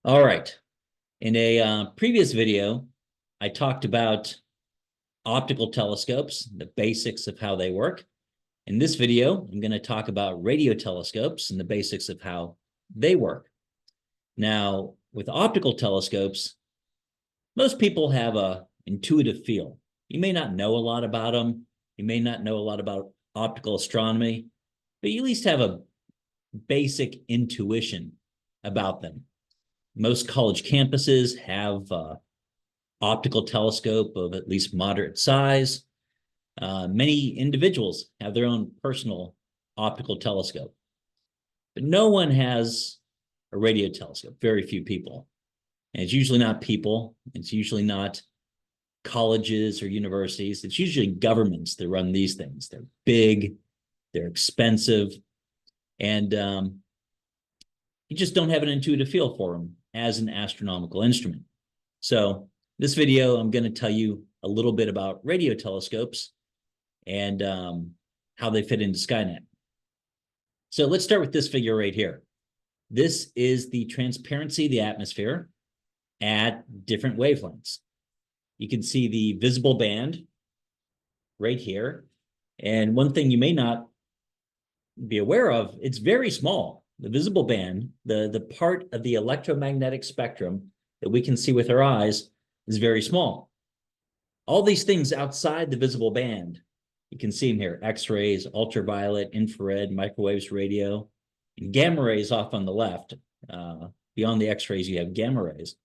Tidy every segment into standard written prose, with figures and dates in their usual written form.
All right. In a previous video, I talked about optical telescopes, the basics of how they work. In this video, I'm going to talk about radio telescopes and the basics of how they work. Now, with optical telescopes, most people have a intuitive feel. You may not know a lot about them. You may not know a lot about optical astronomy, but you at least have a basic intuition about them. Most college campuses have optical telescope of at least moderate size. Many individuals have their own personal optical telescope, but no one has a radio telescope, very few people. And it's usually not people, it's usually not colleges or universities, it's usually governments that run these things. They're big, they're expensive, and you just don't have an intuitive feel for them as an astronomical instrument. So this video, I'm going to tell you a little bit about radio telescopes and how they fit into Skynet. So let's start with this figure right here. This is the transparency of the atmosphere at different wavelengths. You can see the visible band right here. And one thing you may not be aware of, it's very small. The visible band, the part of the electromagnetic spectrum that we can see with our eyes is very small. All these things outside the visible band, you can see them here: X-rays, ultraviolet, infrared, microwaves, radio, and gamma rays off on the left. Beyond the X-rays, you have gamma rays.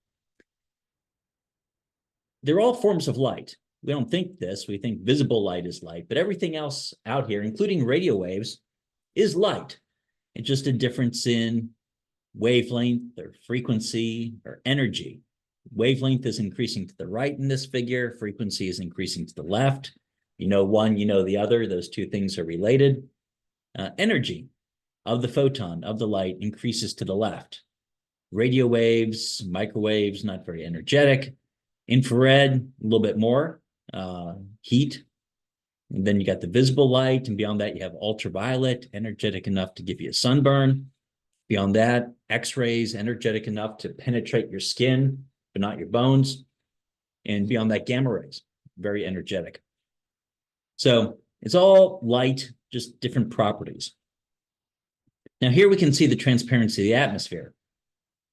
They're all forms of light. We don't think this, we think visible light is light, but everything else out here, including radio waves, is light. It's just a difference in wavelength or frequency or energy. Wavelength is increasing to the right in this figure. Frequency is increasing to the left. You know one, you know the other. Those two things are related. Energy of the photon, of the light, increases to the left. Radio waves, microwaves, not very energetic. Infrared, a little bit more. Heat. And then you got the visible light, and beyond that, you have ultraviolet, energetic enough to give you a sunburn. Beyond that, X-rays, energetic enough to penetrate your skin, but not your bones. And beyond that, gamma rays, very energetic. So it's all light, just different properties. Now here we can see the transparency of the atmosphere.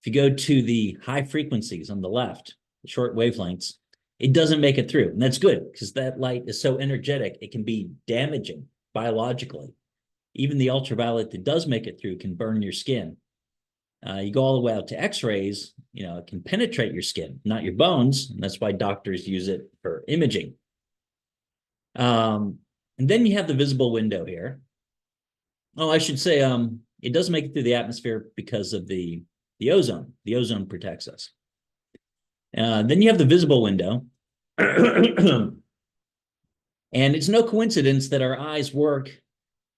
If you go to the high frequencies on the left, the short wavelengths, it doesn't make it through. And that's good, because that light is so energetic, it can be damaging biologically. Even the ultraviolet that does make it through can burn your skin. You go all the way out to X-rays, it can penetrate your skin, not your bones. And that's why doctors use it for imaging. And then you have the visible window here. Oh, I should say, it does make it through the atmosphere because of the ozone. The ozone protects us. Then you have the visible window. And it's no coincidence that our eyes work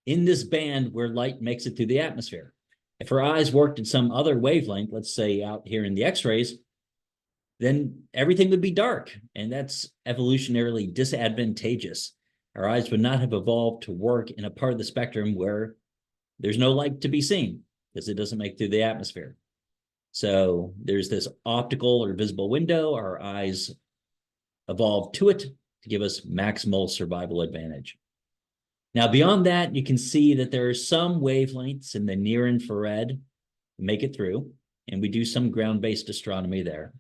in this band where light makes it through the atmosphere. If our eyes worked at some other wavelength, let's say out here in the X-rays, then everything would be dark, and that's evolutionarily disadvantageous. Our eyes would not have evolved to work in a part of the spectrum where there's no light to be seen, because it doesn't make it through the atmosphere. So there's this optical or visible window. Our eyes evolved to it to give us maximal survival advantage. Now, beyond that, you can see that there are some wavelengths in the near infrared that make it through, and we do some ground-based astronomy there.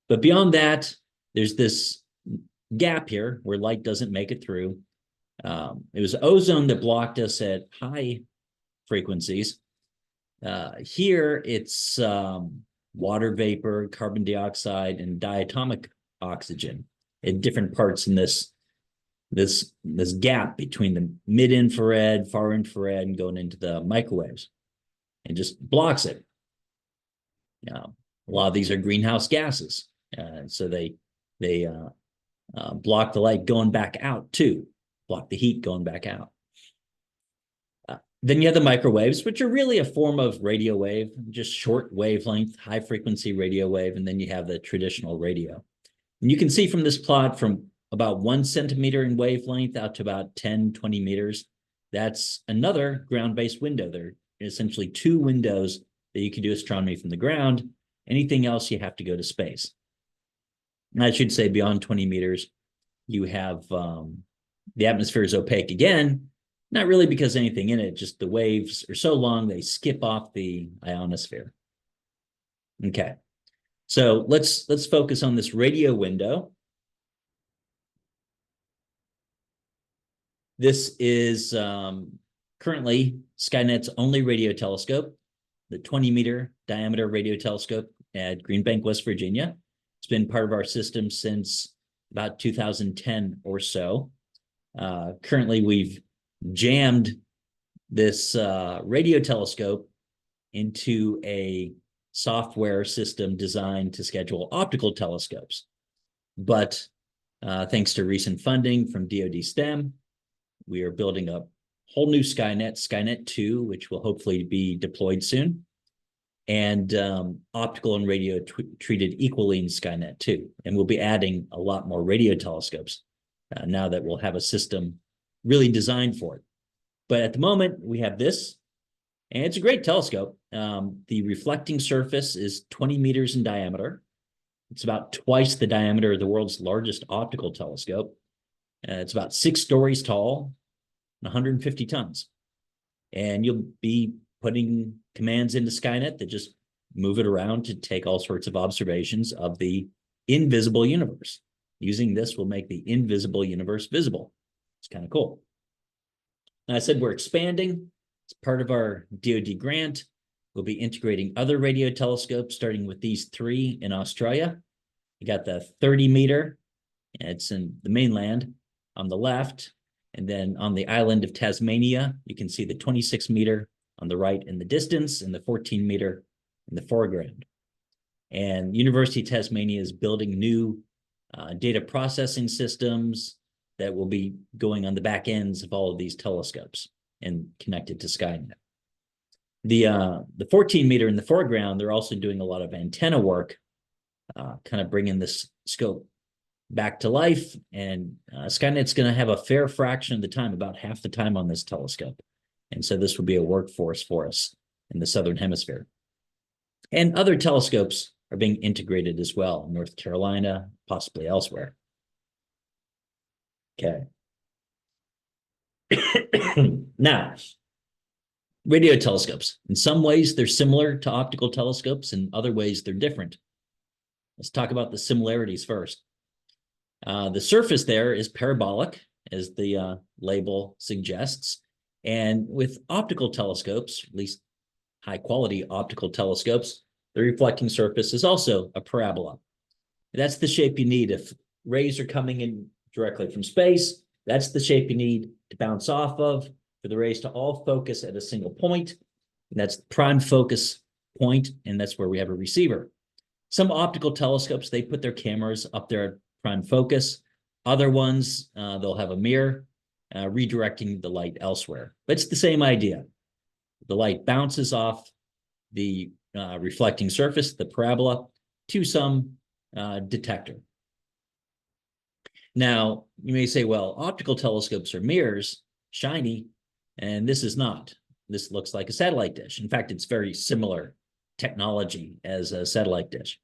But beyond that, there's this gap here where light doesn't make it through. It was ozone that blocked us at high frequencies. Here it's water vapor, carbon dioxide, and diatomic oxygen in different parts in this gap between the mid-infrared, far infrared, and going into the microwaves. It just blocks it. A lot of these are greenhouse gases, so they block the light going back out too, block the heat going back out. Then you have the microwaves, which are really a form of radio wave, just short wavelength, high frequency radio wave, and then you have the traditional radio. And you can see from this plot from about 1 centimeter in wavelength out to about 10, 20 meters. That's another ground-based window. There are essentially two windows that you can do astronomy from the ground, Anything else, you have to go to space. And I should say beyond 20 meters, you have the atmosphere is opaque again, not really because anything in it, just the waves are so long, they skip off the ionosphere. Okay, so let's focus on this radio window. This is currently Skynet's only radio telescope, the 20-meter diameter radio telescope at Green Bank, West Virginia. It's been part of our system since about 2010 or so. Currently, we've jammed this radio telescope into a software system designed to schedule optical telescopes. But thanks to recent funding from DoD STEM, we are building a whole new Skynet, Skynet 2, which will hopefully be deployed soon, and optical and radio treated equally in Skynet 2. And we'll be adding a lot more radio telescopes now that we'll have a system really designed for it. But at the moment, we have this, and it's a great telescope. The reflecting surface is 20 meters in diameter. It's about twice the diameter of the world's largest optical telescope. It's about 6 stories tall, 150 tons. And you'll be putting commands into Skynet that just move it around to take all sorts of observations of the invisible universe. Using this will make the invisible universe visible. It's kind of cool. Now, I said we're expanding. It's part of our DoD grant. We'll be integrating other radio telescopes, starting with these 3 in Australia. You got the 30-meter, it's in the mainland on the left. And then on the island of Tasmania, you can see the 26-meter on the right in the distance and the 14-meter in the foreground. And University of Tasmania is building new data processing systems that will be going on the back ends of all of these telescopes and connected to Skynet. The 14-meter in the foreground, they're also doing a lot of antenna work, kind of bringing this scope back to life. And Skynet's going to have a fair fraction of the time, about half the time on this telescope. And so this will be a workforce for us in the Southern Hemisphere. And other telescopes are being integrated as well in North Carolina, possibly elsewhere. Okay. Now, radio telescopes. In some ways, they're similar to optical telescopes. In other ways, they're different. Let's talk about the similarities first. The surface there is parabolic, as the label suggests. And with optical telescopes, at least high-quality optical telescopes, the reflecting surface is also a parabola. That's the shape you need if rays are coming in directly from space. That's the shape you need to bounce off of for the rays to all focus at a single point. And that's the prime focus point, and that's where we have a receiver. Some optical telescopes, they put their cameras up there at prime focus. Other ones, they'll have a mirror redirecting the light elsewhere. But it's the same idea. The light bounces off the reflecting surface, the parabola, to some detector. Now, you may say, well, optical telescopes are mirrors, shiny, and this is not. This looks like a satellite dish. In fact, it's very similar technology as a satellite dish.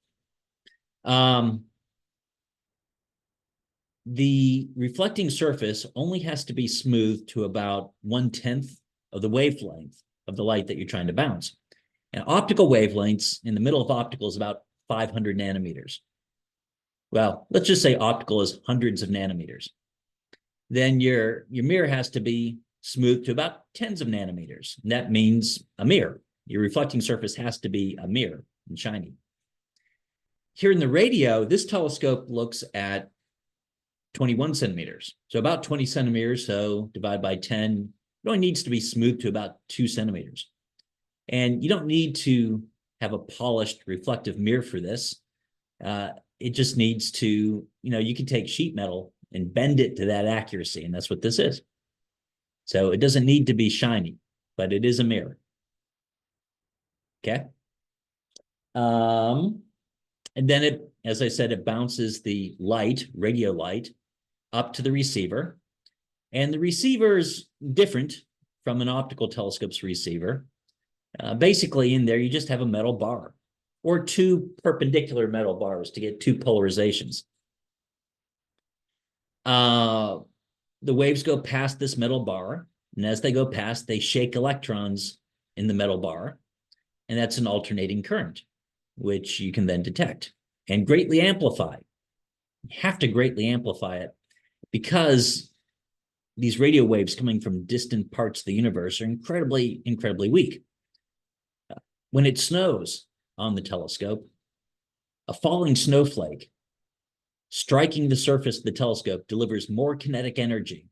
The reflecting surface only has to be smoothed to about 1/10 of the wavelength of the light that you're trying to bounce. And optical wavelengths in the middle of optical is about 500 nanometers. Well, let's just say optical is hundreds of nanometers. Then your mirror has to be smoothed to about tens of nanometers. And that means a mirror. Your reflecting surface has to be a mirror and shiny. Here in the radio, this telescope looks at 21 centimeters. So about 20 centimeters, so divide by 10, it only needs to be smoothed to about 2 centimeters. And you don't need to have a polished reflective mirror for this. It just needs to, you can take sheet metal and bend it to that accuracy, and that's what this is. So it doesn't need to be shiny, but it is a mirror. Okay. And then it, as I said, it bounces the light, radio light, up to the receiver. And the receiver is different from an optical telescope's receiver. Basically, in there, you just have a metal bar. or two perpendicular metal bars to get two polarizations. The waves go past this metal bar, and as they go past, they shake electrons in the metal bar, and that's an alternating current, which you can then detect and greatly amplify. You have to greatly amplify it because these radio waves coming from distant parts of the universe are incredibly, incredibly weak. When it snows on the telescope, a falling snowflake striking the surface of the telescope delivers more kinetic energy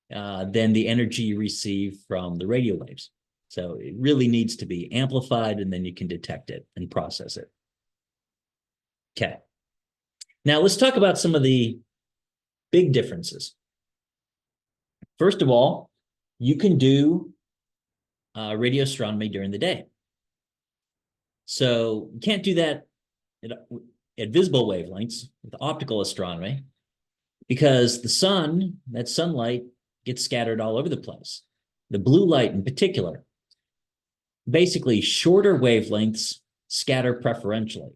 than the energy you receive from the radio waves. So it really needs to be amplified, and then you can detect it and process it. Okay. Now let's talk about some of the big differences. First of all, you can do radio astronomy during the day. So you can't do that at visible wavelengths with optical astronomy because the sun, that sunlight, gets scattered all over the place. The blue light in particular. Basically, shorter wavelengths scatter preferentially.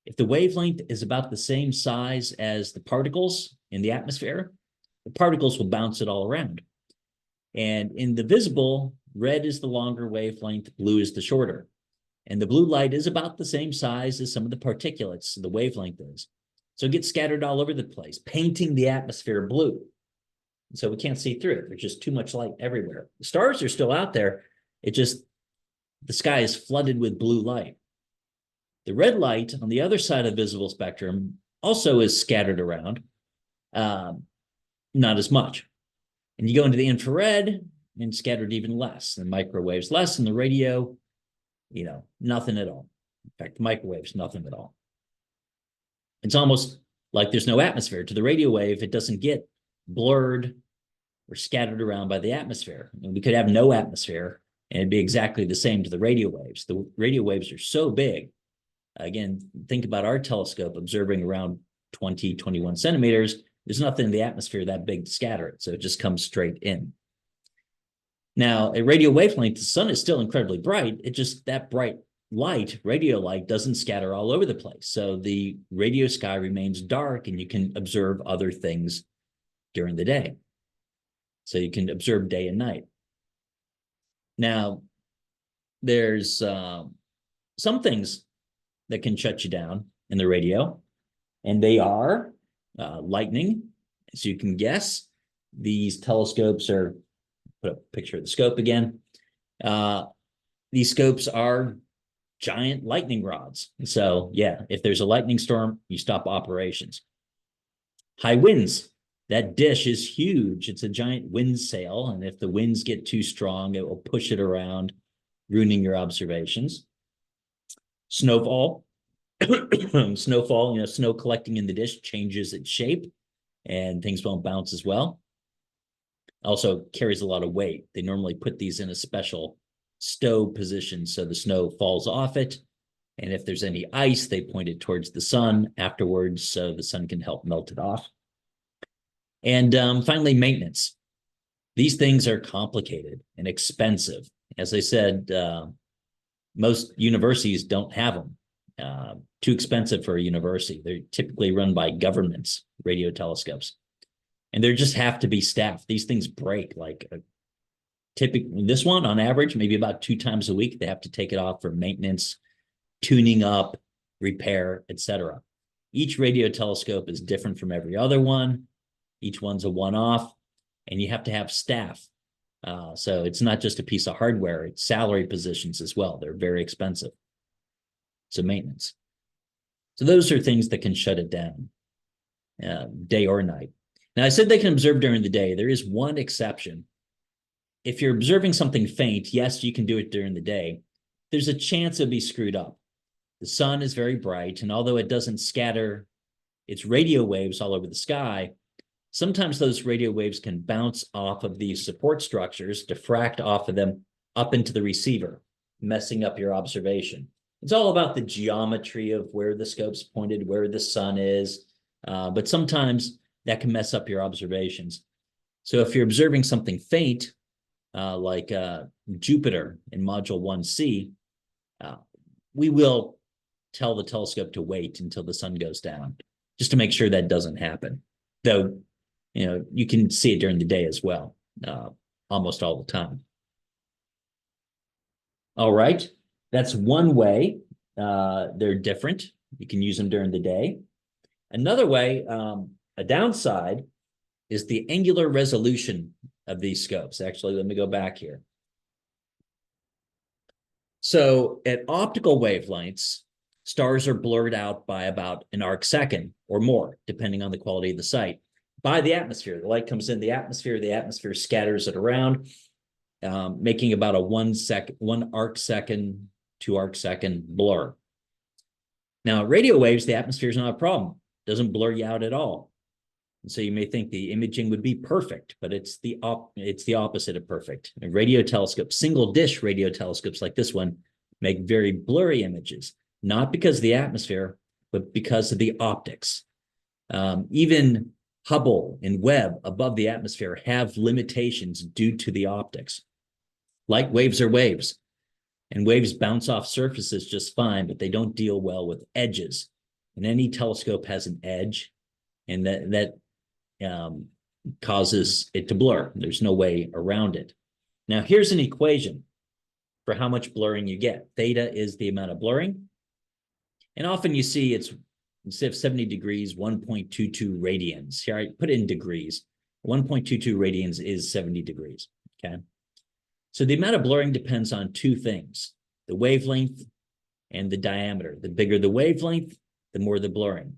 If the wavelength is about the same size as the particles in the atmosphere, the particles will bounce it all around. And in the visible, red is the longer wavelength, blue is the shorter. And the blue light is about the same size as some of the particulates the wavelength is. So it gets scattered all over the place, painting the atmosphere blue. So we can't see through it. There's just too much light everywhere. The stars are still out there. The sky is flooded with blue light. The red light on the other side of the visible spectrum also is scattered around, not as much. And you go into the infrared and scattered even less. The microwaves less, and the radio, nothing at all. In fact, the microwaves, nothing at all. It's almost like there's no atmosphere. To the radio wave, it doesn't get blurred or scattered around by the atmosphere. I mean, we could have no atmosphere, and it'd be exactly the same to the radio waves. The radio waves are so big. Again, think about our telescope observing around 20, 21 centimeters. There's nothing in the atmosphere that big to scatter it, so it just comes straight in. Now, at radio wavelength, the sun is still incredibly bright. That bright light, radio light, doesn't scatter all over the place. So the radio sky remains dark, and you can observe other things during the day. So you can observe day and night. Now, there's some things that can shut you down in the radio, and they are lightning. As you can guess, these telescopes are, put up a picture of the scope again. These scopes are giant lightning rods. So yeah, if there's a lightning storm, you stop operations. High winds. That dish is huge. It's a giant wind sail, and if the winds get too strong, it will push it around, ruining your observations. Snowfall. Snowfall, snow collecting in the dish changes its shape, and things won't bounce as well. Also carries a lot of weight. They normally put these in a special stow position so the snow falls off it. And if there's any ice, they point it towards the sun afterwards so the sun can help melt it off. And finally, maintenance. These things are complicated and expensive. As I said, most universities don't have them. Too expensive for a university. They're typically run by governments, radio telescopes. And there just have to be staff. These things break typically, this one on average, maybe about 2 times a week, they have to take it off for maintenance, tuning up, repair, etc. Each radio telescope is different from every other one. Each one's a one-off, and you have to have staff. So it's not just a piece of hardware, it's salary positions as well. They're very expensive. So maintenance. So those are things that can shut it down, day or night. Now, I said they can observe during the day. There is one exception. If you're observing something faint, yes, you can do it during the day. There's a chance it'll be screwed up. The sun is very bright, and although it doesn't scatter its radio waves all over the sky, sometimes those radio waves can bounce off of these support structures, diffract off of them up into the receiver, messing up your observation. It's all about the geometry of where the scope's pointed, where the sun is, but sometimes that can mess up your observations. So if you're observing something faint, like Jupiter in Module 1C, we will tell the telescope to wait until the sun goes down, just to make sure that doesn't happen. Though, you can see it during the day as well, almost all the time. All right, that's one way. They're different. You can use them during the day. Another way, a downside, is the angular resolution of these scopes. Actually, let me go back here. So at optical wavelengths, stars are blurred out by about an arc second or more, depending on the quality of the sight, by the atmosphere. The light comes in the atmosphere scatters it around, making about a 1 arc second, 2 arc second blur. Now, radio waves, the atmosphere is not a problem. It doesn't blur you out at all. And so you may think the imaging would be perfect, but it's the opposite of perfect. And radio telescopes, single dish radio telescopes like this one, make very blurry images, not because of the atmosphere, but because of the optics. Even Hubble and Webb above the atmosphere have limitations due to the optics. Light waves are waves, and waves bounce off surfaces just fine, but they don't deal well with edges. And any telescope has an edge, and that causes it to blur. There's no way around it. Now, here's an equation for how much blurring you get. Theta is the amount of blurring. And often you see it's, instead of 70 degrees, 1.22 radians. Here, I put in degrees. 1.22 radians is 70 degrees, okay? So the amount of blurring depends on two things, the wavelength and the diameter. The bigger the wavelength, the more the blurring.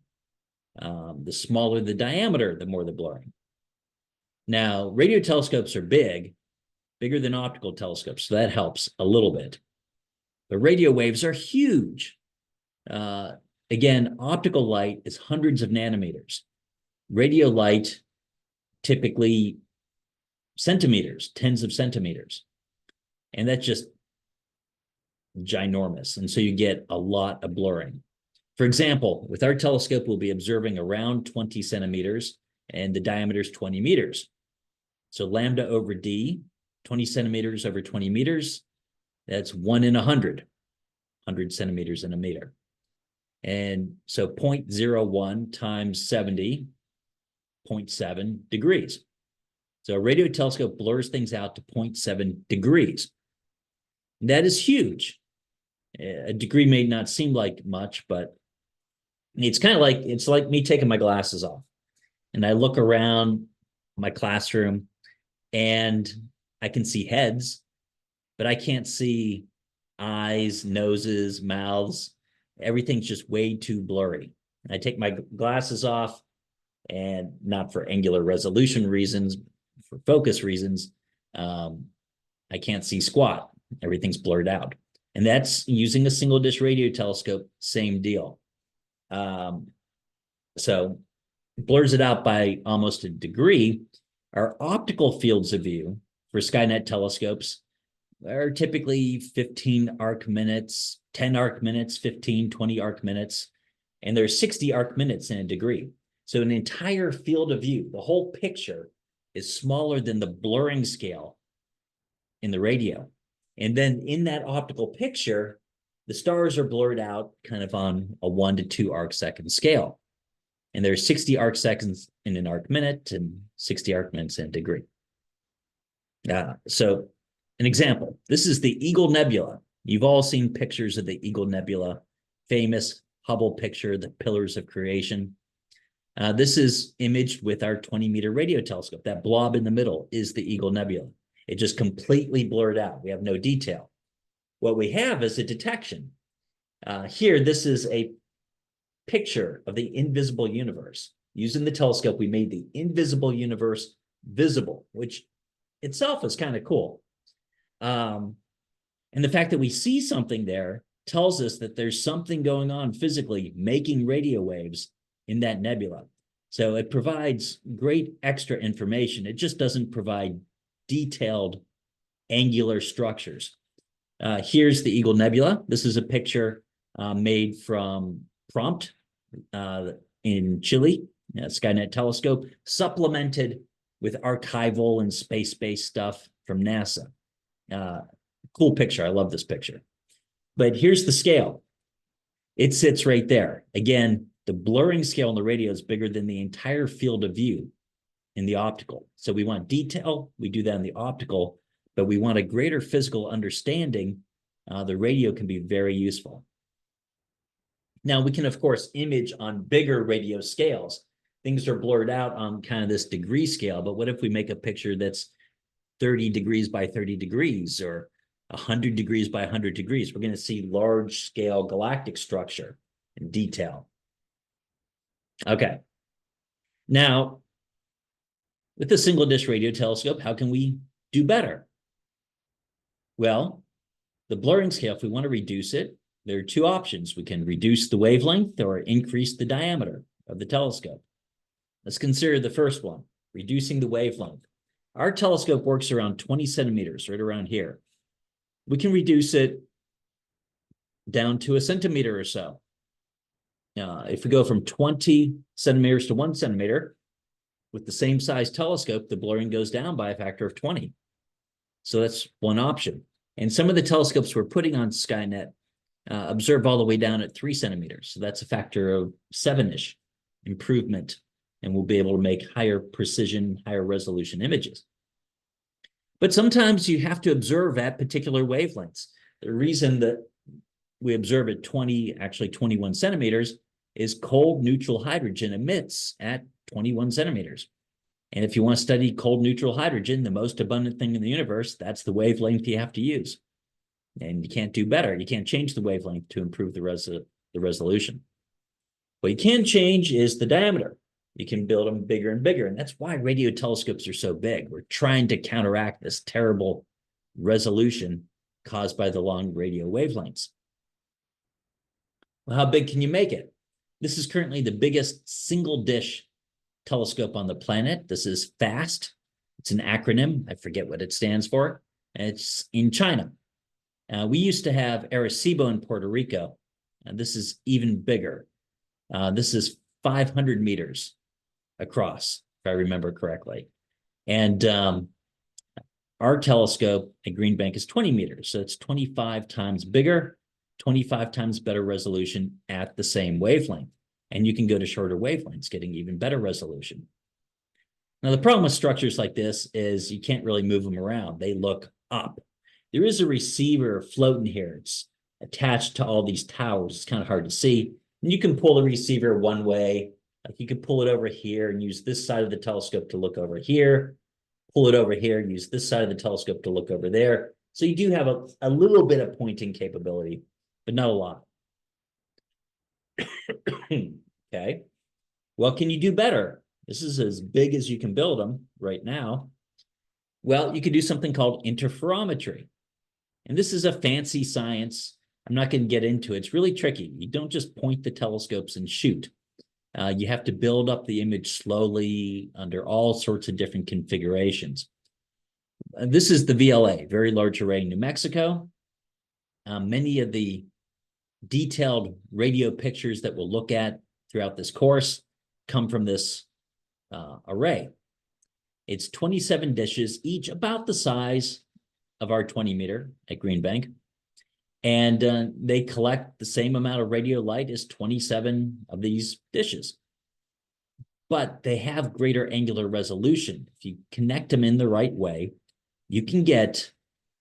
The smaller the diameter, the more the blurring. Now, radio telescopes are bigger than optical telescopes, so that helps a little bit. But radio waves are huge. Again, optical light is hundreds of nanometers. Radio light, typically centimeters, tens of centimeters. And that's just ginormous. And so you get a lot of blurring. For example, with our telescope, we'll be observing around 20 centimeters, and the diameter is 20 meters. So lambda over d, 20 centimeters over 20 meters, that's 1 in 100 centimeters in a meter. And so 0.01 times 70, 0.7 degrees. So a radio telescope blurs things out to 0.7 degrees. That is huge. A degree may not seem like much, but it's kind of like, it's like me taking my glasses off and I look around my classroom and I can see heads, but I can't see eyes, noses, mouths. Everything's just way too blurry. I take my glasses off, and not for angular resolution reasons, for focus reasons, I can't see squat. Everything's blurred out. And that's using a single dish radio telescope, same deal. So it blurs it out by almost a degree. Our optical fields of view for Skynet telescopes are typically 15 arc minutes, 10 arc minutes, 15, 20 arc minutes, and there's 60 arc minutes in a degree. So an entire field of view, the whole picture, is smaller than the blurring scale in the radio. And then in that optical picture, the stars are blurred out kind of on a 1 to 2 arc second scale. And there's 60 arc seconds in an arc minute and 60 arc minutes in a degree. So an example, this is the Eagle Nebula. You've all seen pictures of the Eagle Nebula, famous Hubble picture, the pillars of creation. This is imaged with our 20-meter radio telescope. That blob in the middle is the Eagle Nebula. It just completely blurred out. We have no detail. What we have is a detection. Here, this is a picture of the invisible universe. Using the telescope, we made the invisible universe visible, which itself is kind of cool. And the fact that we see something there tells us that there's something going on physically making radio waves in that nebula. So it provides great extra information. It just doesn't provide detailed angular structures. Here's the Eagle Nebula. This is a picture made from prompt in Chile, Skynet telescope, supplemented with archival and space-based stuff from NASA. Cool picture. I love this picture. But here's the scale. It sits right there. Again, the blurring scale on the radio is bigger than the entire field of view in the optical. So we want detail, we do that in the optical, but we want a greater physical understanding. The radio can be very useful. Now we can, of course, image on bigger radio scales. Things are blurred out on kind of this degree scale, but what if we make a picture that's 30 degrees by 30 degrees or 100 degrees by 100 degrees? We're going to see large scale galactic structure and detail. Okay. Now, with the single dish radio telescope, how can we do better? Well, the blurring scale, if we want to reduce it, there are two options. We can reduce the wavelength or increase the diameter of the telescope. Let's consider the first one, reducing the wavelength. Our telescope works around 20 centimeters, right around here. We can reduce it down to a centimeter or so. If we go from 20 centimeters to 1 centimeter, with the same size telescope, the blurring goes down by a factor of 20. So that's one option. And some of the telescopes we're putting on Skynet observe all the way down at 3 centimeters. So that's a factor of 7-ish improvement, and we'll be able to make higher precision, higher resolution images. But sometimes you have to observe at particular wavelengths. The reason that we observe at 21 centimeters is cold neutral hydrogen emits at 21 centimeters. And if you want to study cold neutral hydrogen, the most abundant thing in the universe, that's the wavelength you have to use. And you can't do better. You can't change the wavelength to improve the resolution. What you can change is the diameter. You can build them bigger and bigger. And that's why radio telescopes are so big. We're trying to counteract this terrible resolution caused by the long radio wavelengths. Well, how big can you make it? This is currently the biggest single dish telescope on the planet. This is FAST. It's an acronym. I forget what it stands for. And it's in China. We used to have Arecibo in Puerto Rico. And this is even bigger. This is 500 meters across, if I remember correctly. And our telescope at Green Bank is 20 meters. So it's 25 times bigger, 25 times better resolution at the same wavelength. And you can go to shorter wavelengths, getting even better resolution. Now, the problem with structures like this is you can't really move them around. They look up. There is a receiver floating here. It's attached to all these towers. It's kind of hard to see. And you can pull the receiver one way. Like you could pull it over here and use this side of the telescope to look over here. Pull it over here and use this side of the telescope to look over there. So you do have a little bit of pointing capability, but not a lot. Okay. Well, can you do better? This is as big as you can build them right now. Well, you could do something called interferometry. And this is a fancy science. I'm not going to get into it. It's really tricky. You don't just point the telescopes and shoot. You have to build up the image slowly under all sorts of different configurations. This is the VLA, Very Large Array in New Mexico. Many of the detailed radio pictures that we'll look at throughout this course come from this array. It's 27 dishes, each about the size of our 20 meter at Green Bank. And they collect the same amount of radio light as 27 of these dishes. But they have greater angular resolution. If you connect them in the right way, you can get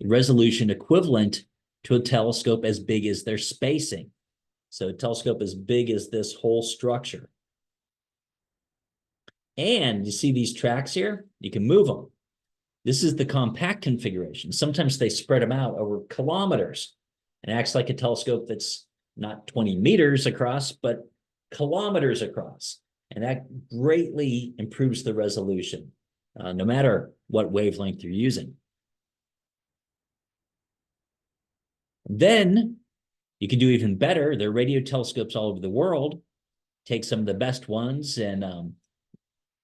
resolution equivalent to a telescope as big as their spacing. So a telescope as big as this whole structure. And you see these tracks here? You can move them. This is the compact configuration. Sometimes they spread them out over kilometers. It acts like a telescope that's not 20 meters across, but kilometers across. And that greatly improves the resolution, no matter what wavelength you're using. Then you can do even better. There are radio telescopes all over the world. Take some of the best ones, and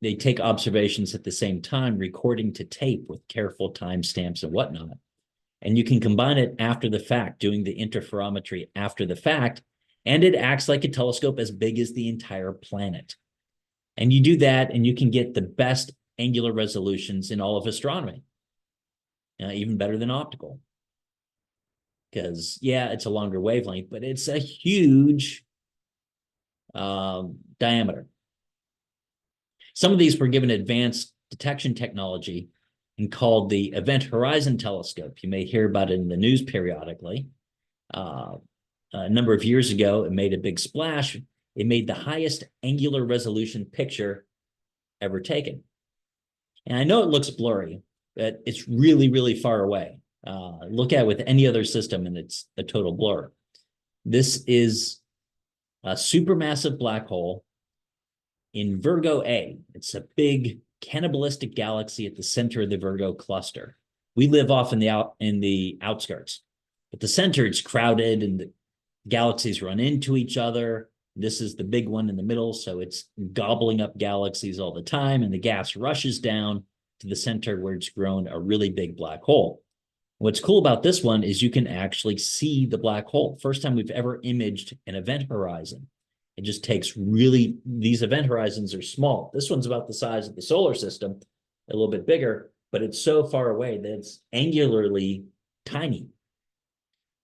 they take observations at the same time, recording to tape with careful timestamps and whatnot. And you can combine it after the fact, doing the interferometry after the fact, and it acts like a telescope as big as the entire planet. And you do that, and you can get the best angular resolutions in all of astronomy, even better than optical. Because, yeah, it's a longer wavelength, but it's a huge diameter. Some of these were given advanced detection technology and called the Event Horizon Telescope. You may hear about it in the news periodically. A number of years ago, it made a big splash. It made the highest angular resolution picture ever taken. And I know it looks blurry, but it's really, really far away. Look at it with any other system and it's a total blur. This is a supermassive black hole in Virgo A. It's a big cannibalistic galaxy at the center of the Virgo cluster. We live off in the outskirts. At the center, it's crowded and the galaxies run into each other. This is the big one in the middle, so it's gobbling up galaxies all the time, and the gas rushes down to the center where it's grown a really big black hole. What's cool about this one is you can actually see the black hole. First time we've ever imaged an event horizon. It just takes really, these event horizons are small. This one's about the size of the solar system, a little bit bigger, but it's so far away that it's angularly tiny.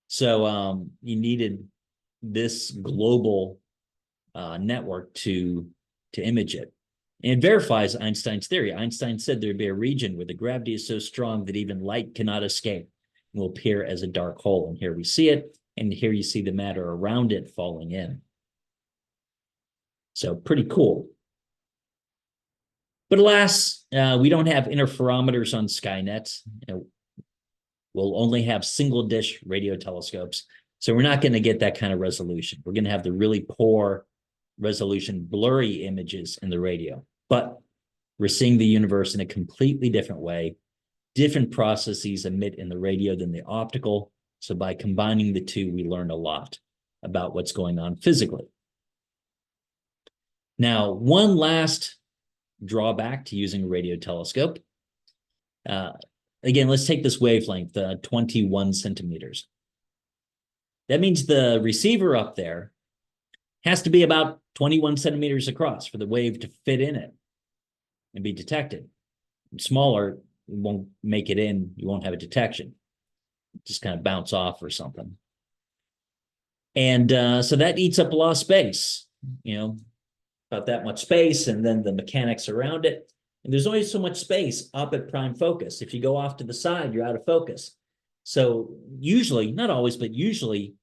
So you needed this global network to image it. And it verifies Einstein's theory. Einstein said there'd be a region where the gravity is so strong that even light cannot escape and will appear as a dark hole. And here we see it, and here you see the matter around it falling in. So pretty cool. But alas, we don't have interferometers on Skynet. We'll only have single dish radio telescopes. So we're not going to get that kind of resolution. We're going to have the really poor resolution, blurry images in the radio. But we're seeing the universe in a completely different way. Different processes emit in the radio than the optical. So by combining the two, we learn a lot about what's going on physically. Now, one last drawback to using a radio telescope. Again, let's take this wavelength, 21 centimeters. That means the receiver up there has to be about 21 centimeters across for the wave to fit in it and be detected. Smaller, it won't make it in, you won't have a detection. Just kind of bounce off or something. And so that eats up a lot of space, about that much space, and then the mechanics around it. And there's only so much space up at prime focus. If you go off to the side, you're out of focus. So usually, not always, but usually,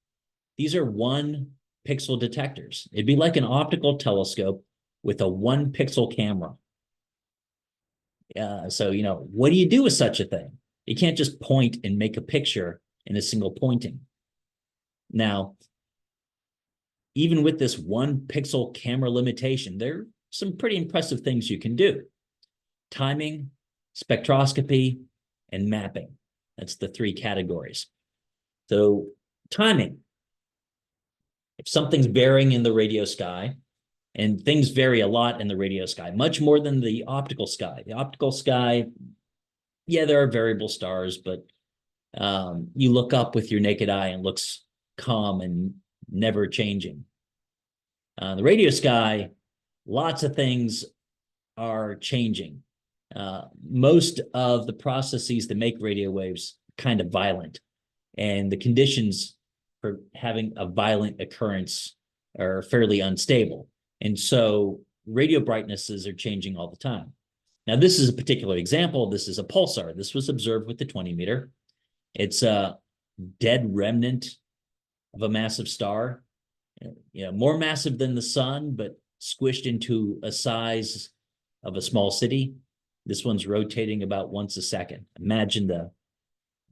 these are 1 pixel detectors. It'd be like an optical telescope with a 1 pixel camera. So, what do you do with such a thing? You can't just point and make a picture in a single pointing. Now, even with this 1 pixel camera limitation, there are some pretty impressive things you can do. Timing, spectroscopy, and mapping. That's the 3 categories. So timing. If something's varying in the radio sky, and things vary a lot in the radio sky, much more than the optical sky. The optical sky, yeah, there are variable stars, but you look up with your naked eye and it looks calm and never changing. The radio sky, lots of things are changing. Most of the processes that make radio waves kind of violent, and the conditions for having a violent occurrence are fairly unstable. And so radio brightnesses are changing all the time. Now, this is a particular example. This is a pulsar. This was observed with the 20 meter. It's a dead remnant of a massive star, more massive than the sun, but squished into a size of a small city. This one's rotating about once a second. Imagine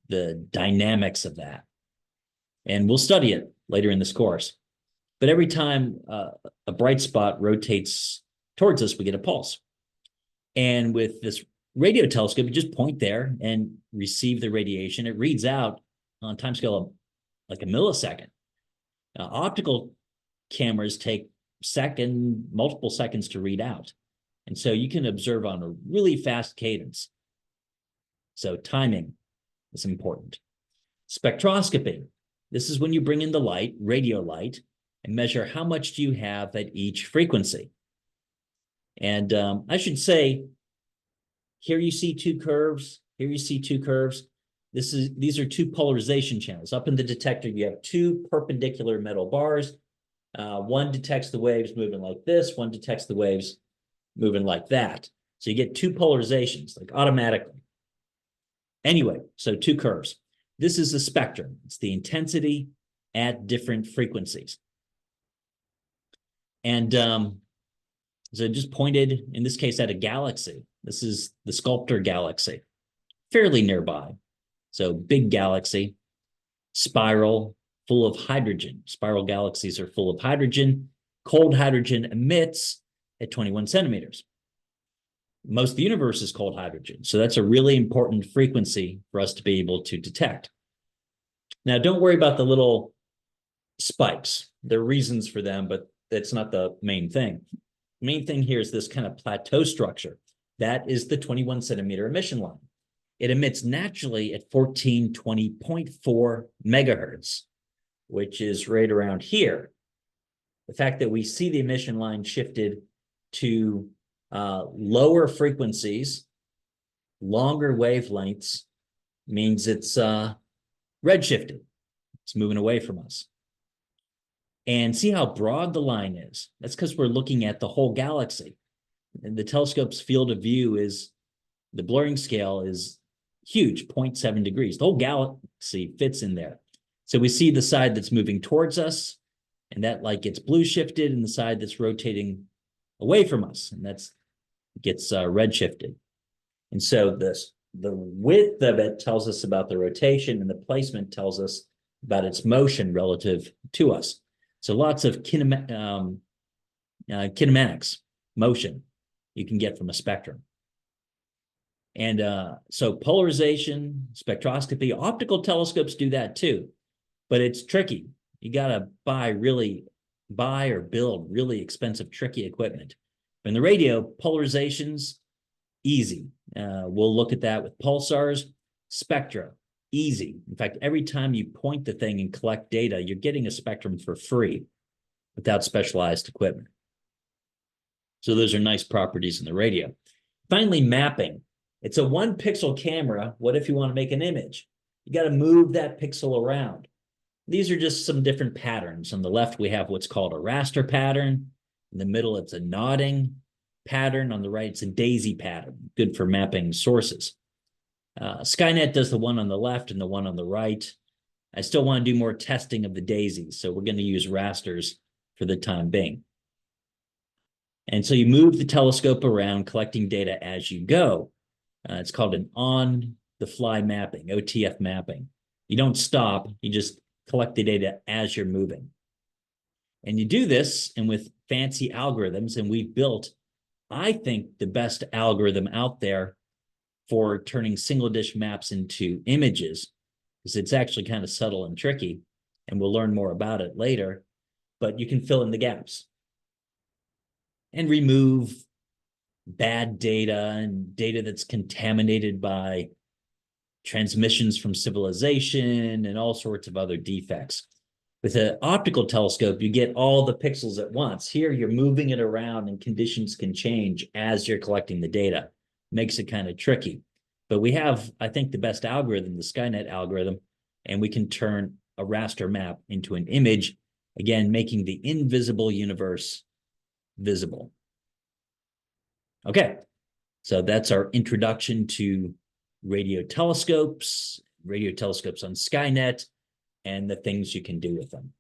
the dynamics of that. And we'll study it later in this course. But every time a bright spot rotates towards us, we get a pulse. And with this radio telescope, you just point there and receive the radiation. It reads out on a time scale of like a millisecond. Now, optical cameras take multiple seconds to read out. And so you can observe on a really fast cadence. So timing is important. Spectroscopy. This is when you bring in the light, radio light, and measure how much do you have at each frequency. And I should say, here you see 2 curves. Here you see 2 curves. These are 2 polarization channels. Up in the detector, you have 2 perpendicular metal bars. One detects the waves moving like this, one detects the waves moving like that. So you get two polarizations, like automatically. Anyway, so two curves. This is the spectrum. It's the intensity at different frequencies. And so just pointed, in this case, at a galaxy. This is the Sculptor galaxy, fairly nearby. So big galaxy, spiral, full of hydrogen. Spiral galaxies are full of hydrogen. Cold hydrogen emits at 21 centimeters. Most of the universe is cold hydrogen. So that's a really important frequency for us to be able to detect. Now, don't worry about the little spikes. There are reasons for them, but that's not the main thing. The main thing here is this kind of plateau structure. That is the 21 centimeter emission line. It emits naturally at 1420.4 megahertz, which is right around here. The fact that we see the emission line shifted to lower frequencies, longer wavelengths, means it's redshifted. It's moving away from us. And see how broad the line is. That's because we're looking at the whole galaxy. And the telescope's field of view is, the blurring scale is huge, 0.7 degrees. The whole galaxy fits in there. So we see the side that's moving towards us, and that light gets blue shifted, and the side that's rotating away from us, and that's gets red shifted. And so the width of it tells us about the rotation, and the placement tells us about its motion relative to us. So lots of kinematics, motion you can get from a spectrum. And so polarization, spectroscopy, optical telescopes do that too, but it's tricky. You got to buy or build really expensive, tricky equipment. In the radio, polarization's easy. We'll look at that with pulsars. Spectra, easy. In fact, every time you point the thing and collect data, you're getting a spectrum for free without specialized equipment. So those are nice properties in the radio. Finally, mapping. It's a 1 pixel camera. What if you want to make an image? You got to move that pixel around. These are just some different patterns. On the left, we have what's called a raster pattern. In the middle, it's a nodding pattern. On the right, it's a daisy pattern, good for mapping sources. Skynet does the one on the left and the one on the right. I still want to do more testing of the daisies, so we're going to use rasters for the time being. And so you move the telescope around, collecting data as you go. It's called an on-the-fly mapping, OTF mapping. You don't stop, you just collect the data as you're moving. And you do this, and with fancy algorithms, and we've built, I think, the best algorithm out there for turning single dish maps into images, because it's actually kind of subtle and tricky, and we'll learn more about it later, but you can fill in the gaps and remove bad data and data that's contaminated by transmissions from civilization and all sorts of other defects. With an optical telescope, you get all the pixels at once. Here, you're moving it around and conditions can change as you're collecting the data. Makes it kind of tricky. But we have, I think, the best algorithm, the Skynet algorithm, and we can turn a raster map into an image, again, making the invisible universe visible. Okay, so that's our introduction to radio telescopes on Skynet, and the things you can do with them.